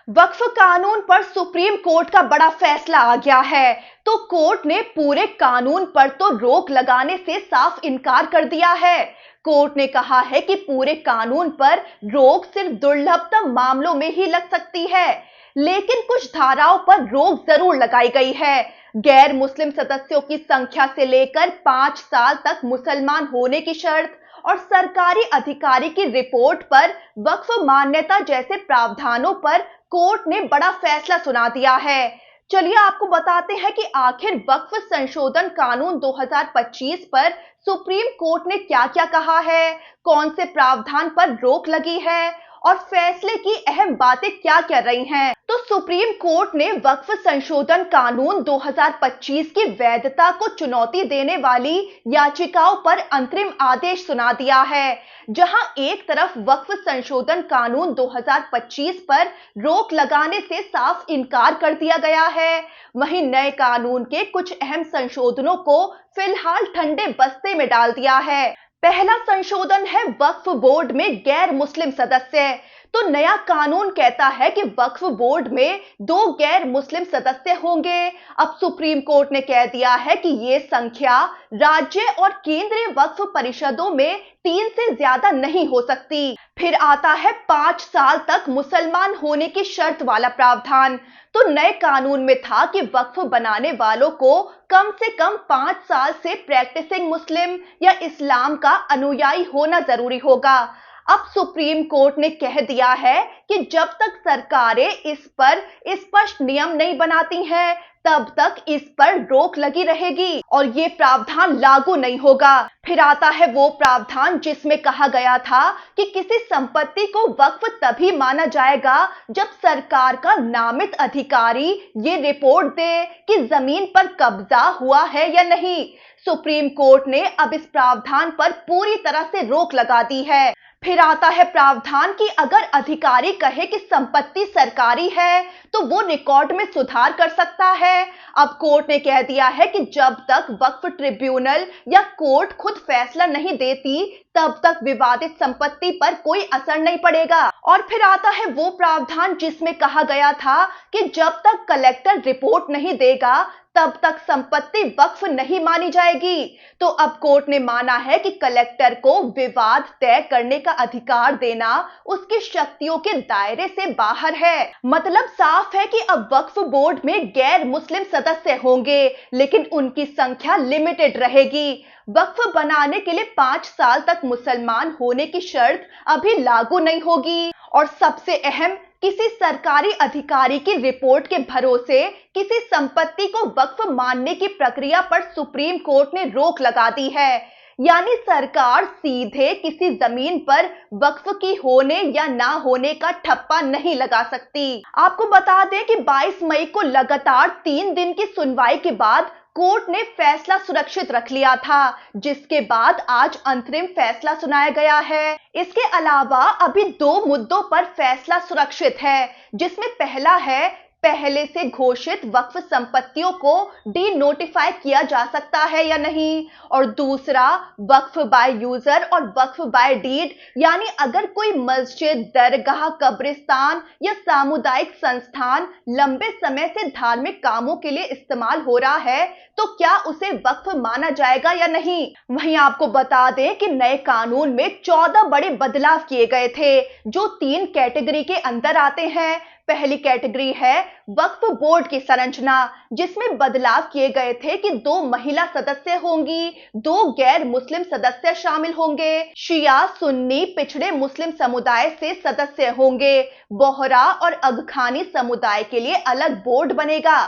वक्फ कानून पर supreme court का बड़ा फैसला आ गया है। तो कोर्ट ने पूरे कानून पर तो रोक लगाने से साफ इनकार कर दिया है। कोर्ट ने कहा है कि पूरे कानून पर रोक सिर्फ दुर्लभतम मामलों में ही लग सकती है, लेकिन कुछ धाराओं पर रोक जरूर लगाई गई है। गैर मुस्लिम सदस्यों की संख्या से लेकर 5 साल तक मुसलमान होने की शर्त और सरकारी अधिकारी की रिपोर्ट पर वक्फ मान्यता जैसे प्रावधानों पर कोर्ट ने बड़ा फैसला सुना दिया है। चलिए आपको बताते हैं कि आखिर वक्फ संशोधन कानून 2025 पर सुप्रीम कोर्ट ने क्या-क्या कहा है, कौन से प्रावधान पर रोक लगी है और फैसले की अहम बातें क्या कह रही हैं। तो सुप्रीम कोर्ट ने वक्फ संशोधन कानून 2025 की वैधता को चुनौती देने वाली याचिकाओं पर अंतरिम आदेश सुना दिया है। जहां एक तरफ वक्फ संशोधन कानून 2025 पर रोक लगाने से साफ इनकार कर दिया गया है, वहीं नए कानून के कुछ अहम संशोधनों को फिलहाल ठंडे बस्ते में डाल दिया है। पहला संशोधन है वक्फ बोर्ड में गैर मुस्लिम सदस्य। तो नया कानून कहता है कि वक्फ बोर्ड में 2 गैर मुस्लिम सदस्य होंगे। अब सुप्रीम कोर्ट ने कह दिया है कि ये संख्या राज्य और केंद्रीय वक्फ परिषदों में 3 से ज्यादा नहीं हो सकती। फिर आता है 5 साल तक मुसलमान होने की शर्त वाला प्रावधान। तो नए कानून में था कि वक्फ बनाने वालों को कम से कम 5 साल से प्रैक्टिसिंग मुस्लिम या इस्लाम का अनुयायी होना जरूरी होगा। अब सुप्रीम कोर्ट ने कह दिया है कि जब तक सरकारें इस पर स्पष्ट नियम नहीं बनाती हैं, तब तक इस पर रोक लगी रहेगी और ये प्रावधान लागू नहीं होगा। फिर आता है वो प्रावधान जिसमें कहा गया था कि किसी संपत्ति को वक्फ तभी माना जाएगा जब सरकार का नामित अधिकारी ये रिपोर्ट दे कि जमीन पर कब्जा हुआ है या नहीं। सुप्रीम कोर्ट ने अब इस प्रावधान पर पूरी तरह से रोक लगा दी है। फिर आता है प्रावधान कि अगर अधिकारी कहे कि संपत्ति सरकारी है तो वो रिकॉर्ड में सुधार कर सकता है। अब कोर्ट ने कह दिया है कि जब तक वक्फ ट्रिब्यूनल या कोर्ट खुद फैसला नहीं देती, तब तक विवादित संपत्ति पर कोई असर नहीं पड़ेगा। और फिर आता है वो प्रावधान जिसमें कहा गया था कि जब तक कलेक्टर रिपोर्ट नहीं देगा, तब तक संपत्ति वक्फ नहीं मानी जाएगी। तो अब कोर्ट ने माना है कि कलेक्टर को विवाद तय करने का अधिकार देना उसकी शक्तियों के दायरे से बाहर है। मतलब साफ है कि अब वक्फ बोर्ड में गैर मुस्लिम सदस्य होंगे, लेकिन उनकी संख्या लिमिटेड रहेगी। वक्फ बनाने के लिए 5 साल तक मुसलमान होने की शर्त अभी लागू नहीं होगी। और सबसे अहम, किसी सरकारी अधिकारी की रिपोर्ट के भरोसे किसी संपत्ति को वक्फ मानने की प्रक्रिया पर सुप्रीम कोर्ट ने रोक लगा दी है। यानी सरकार सीधे किसी जमीन पर वक्फ की होने या ना होने का ठप्पा नहीं लगा सकती। आपको बता दें कि 22 मई को लगातार 3 दिन की सुनवाई के बाद कोर्ट ने फैसला सुरक्षित रख लिया था, जिसके बाद आज अंतरिम फैसला सुनाया गया है। इसके अलावा अभी 2 मुद्दों पर फैसला सुरक्षित है, जिसमें पहला है पहले से घोषित वक्फ संपत्तियों को डी नोटिफाई किया जा सकता है या नहीं, और दूसरा वक्फ बाय यूजर और वक्फ बाय डीड, यानी अगर कोई मस्जिद, दरगाह, कब्रिस्तान या सामुदायिक संस्थान लंबे समय से धार्मिक कामों के लिए इस्तेमाल हो रहा है तो क्या उसे वक्फ माना जाएगा या नहीं। वहीं आपको बता दें कि नए कानून में 14 बड़े बदलाव किए गए थे, जो 3 कैटेगरी के अंदर आते हैं। पहली कैटेगरी है वक्फ बोर्ड की संरचना, जिसमें बदलाव किए गए थे कि 2 महिला सदस्य होंगी, 2 गैर मुस्लिम सदस्य शामिल होंगे, शिया सुन्नी पिछड़े मुस्लिम समुदाय से सदस्य होंगे, बोहरा और अगखानी समुदाय के लिए अलग बोर्ड बनेगा।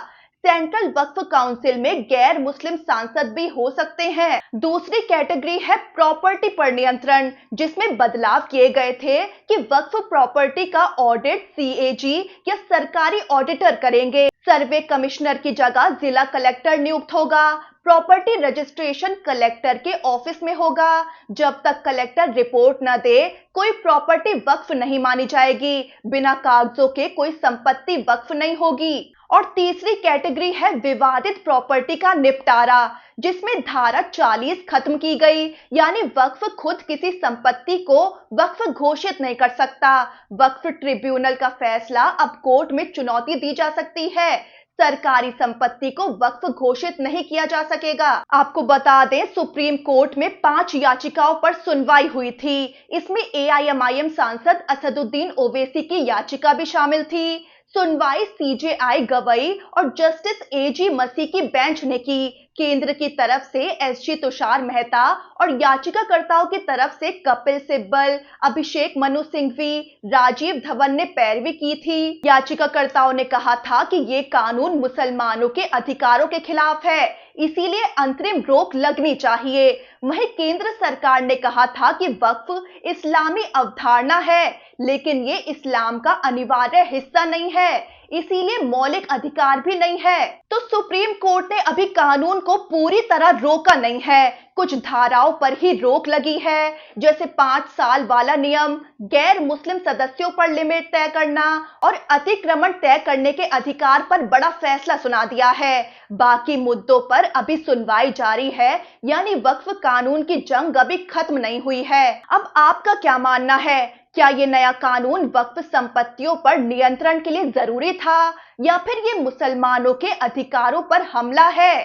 सेंट्रल वक्फ काउंसिल में गैर मुस्लिम सांसद भी हो सकते हैं। दूसरी कैटेगरी है प्रॉपर्टी पर नियंत्रण, जिसमें बदलाव किए गए थे कि वक्फ प्रॉपर्टी का ऑडिट सीएजी या सरकारी ऑडिटर करेंगे। सर्वे कमिश्नर की जगह जिला कलेक्टर नियुक्त होगा। प्रॉपर्टी रजिस्ट्रेशन कलेक्टर के ऑफिस में होगा। जब तक कलेक्टर रिपोर्ट न दे, कोई प्रॉपर्टी वक्फ नहीं मानी जाएगी। बिना कागजों के कोई संपत्ति वक्फ नहीं होगी। और तीसरी कैटेगरी है विवादित प्रॉपर्टी का निपटारा, जिसमें धारा 40 खत्म की गई, यानी वक्फ खुद किसी संपत्ति को वक्फ घोषित नहीं कर सकता। वक्फ ट्रिब्यूनल का फैसला अब कोर्ट में चुनौती दी जा सकती है। सरकारी संपत्ति को वक्फ घोषित नहीं किया जा सकेगा। आपको बता दें, सुप्रीम कोर्ट में 5 याचिकाओं पर सुनवाई हुई थी। इसमें एआईएमआईएम सांसद असदुद्दीन ओवैसी की याचिका भी शामिल थी। सुनवाई सीजेआई गवई और जस्टिस एजी मसी की बेंच ने की। केंद्र की तरफ से एसजी तुषार मेहता और याचिकाकर्ताओं की तरफ से कपिल सिब्बल, अभिषेक मनु सिंघवी, राजीव धवन ने पैरवी की थी। याचिकाकर्ताओं ने कहा था कि ये कानून मुसलमानों के अधिकारों के खिलाफ है, इसीलिए अंतरिम रोक लगनी चाहिए। वहीं केंद्र सरकार ने कहा था कि वक्फ इस्लामी अवधारणा है, लेकिन ये इस्लाम का अनिवार्य हिस्सा नहीं है, इसीलिए मौलिक अधिकार भी नहीं है। तो सुप्रीम कोर्ट ने अभी कानून को पूरी तरह रोका नहीं है, कुछ धाराओं पर ही रोक लगी है, जैसे 5 साल वाला नियम, गैर मुस्लिम सदस्यों पर लिमिट तय करना और अतिक्रमण तय करने के अधिकार पर बड़ा फैसला सुना दिया है। बाकी मुद्दों पर अभी सुनवाई जारी है, यानी वक्फ कानून की जंग अभी खत्म नहीं हुई है। अब आपका क्या मानना है? क्या ये नया कानून वक्फ संपत्तियों पर नियंत्रण के लिए जरूरी था, या फिर ये मुसलमानों के अधिकारों पर हमला है?